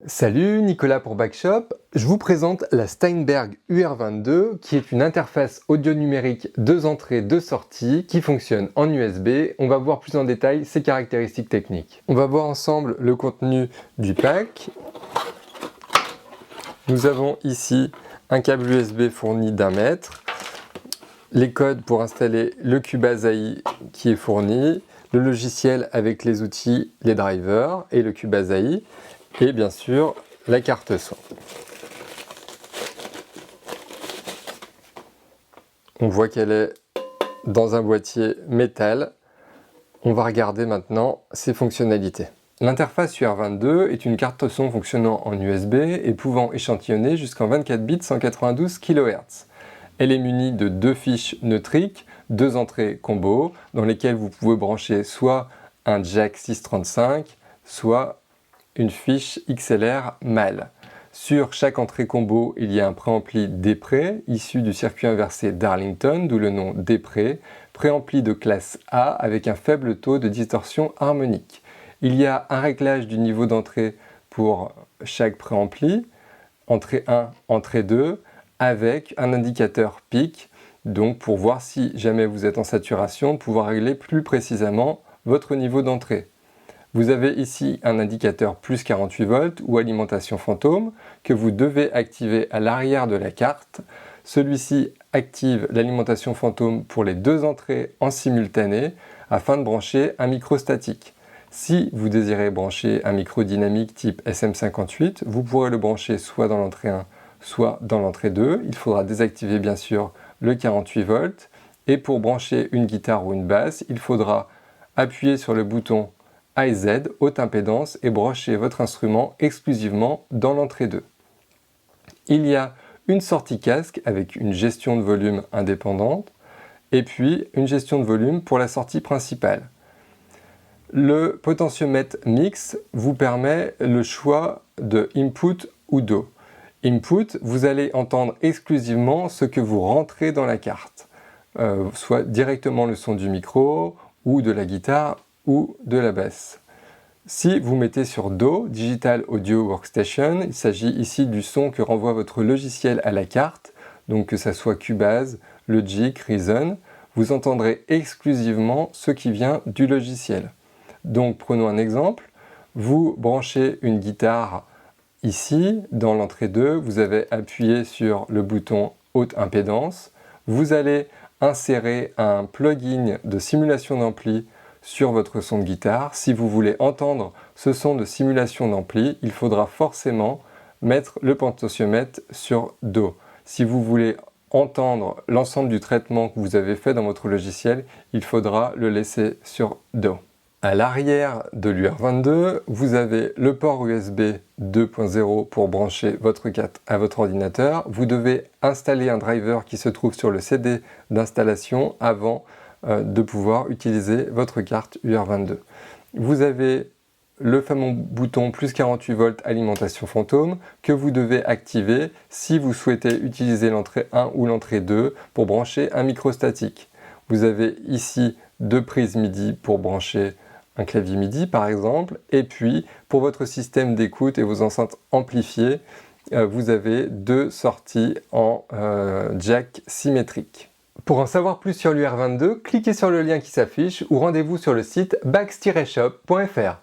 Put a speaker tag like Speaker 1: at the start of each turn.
Speaker 1: Salut, Nicolas pour Backshop. Je vous présente la Steinberg UR22 qui est une interface audio numérique 2 entrées, 2 sorties qui fonctionne en USB. On va voir plus en détail ses caractéristiques techniques. On va voir ensemble le contenu du pack. Nous avons ici un câble USB fourni d'1 mètre, les codes pour installer le Cubase AI qui est fourni, le logiciel avec les outils, les drivers et le Cubase AI. Et bien sûr, la carte son. On voit qu'elle est dans un boîtier métal. On va regarder maintenant ses fonctionnalités. L'interface UR22 est une carte son fonctionnant en USB et pouvant échantillonner jusqu'en 24 bits 192 kHz. Elle est munie de 2 fiches neutriques, 2 entrées combo, dans lesquelles vous pouvez brancher soit un jack 635, soit une fiche XLR mâle. Sur chaque entrée combo, il y a un préampli D-Pre, issu du circuit inversé Darlington, d'où le nom D-Pre, préampli de classe A avec un faible taux de distorsion harmonique. Il y a un réglage du niveau d'entrée pour chaque préampli, entrée 1, entrée 2, avec un indicateur pic, donc pour voir si jamais vous êtes en saturation, de pouvoir régler plus précisément votre niveau d'entrée. Vous avez ici un indicateur plus 48 volts ou alimentation fantôme que vous devez activer à l'arrière de la carte. Celui-ci active l'alimentation fantôme pour les 2 entrées en simultané afin de brancher un micro statique. Si vous désirez brancher un micro dynamique type SM58, vous pourrez le brancher soit dans l'entrée 1, soit dans l'entrée 2. Il faudra désactiver bien sûr le 48 volts. Et pour brancher une guitare ou une basse, il faudra appuyer sur le bouton AZ, haute impédance, et brancher votre instrument exclusivement dans l'entrée 2. Il y a une sortie casque avec une gestion de volume indépendante et puis une gestion de volume pour la sortie principale. Le potentiomètre mix vous permet le choix de input ou DAW. Input, vous allez entendre exclusivement ce que vous rentrez dans la carte, soit directement le son du micro ou de la guitare ou de la basse. Si vous mettez sur DAW, Digital Audio Workstation, il s'agit ici du son que renvoie votre logiciel à la carte, donc que ce soit Cubase, Logic, Reason, vous entendrez exclusivement ce qui vient du logiciel. Donc prenons un exemple, vous branchez une guitare ici, dans l'entrée 2, vous avez appuyé sur le bouton haute impédance, vous allez insérer un plugin de simulation d'ampli sur votre son de guitare. Si vous voulez entendre ce son de simulation d'ampli, il faudra forcément mettre le potentiomètre sur DAW. Si vous voulez entendre l'ensemble du traitement que vous avez fait dans votre logiciel, il faudra le laisser sur DAW. À l'arrière de l'UR22, vous avez le port USB 2.0 pour brancher votre carte à votre ordinateur. Vous devez installer un driver qui se trouve sur le CD d'installation avant de pouvoir utiliser votre carte UR22. Vous avez le fameux bouton plus 48 volts alimentation fantôme que vous devez activer si vous souhaitez utiliser l'entrée 1 ou l'entrée 2 pour brancher un micro statique. Vous avez ici 2 prises MIDI pour brancher un clavier MIDI par exemple, et puis pour votre système d'écoute et vos enceintes amplifiées, vous avez 2 sorties en jack symétrique. Pour en savoir plus sur l'UR22, cliquez sur le lien qui s'affiche ou rendez-vous sur le site bax-shop.fr.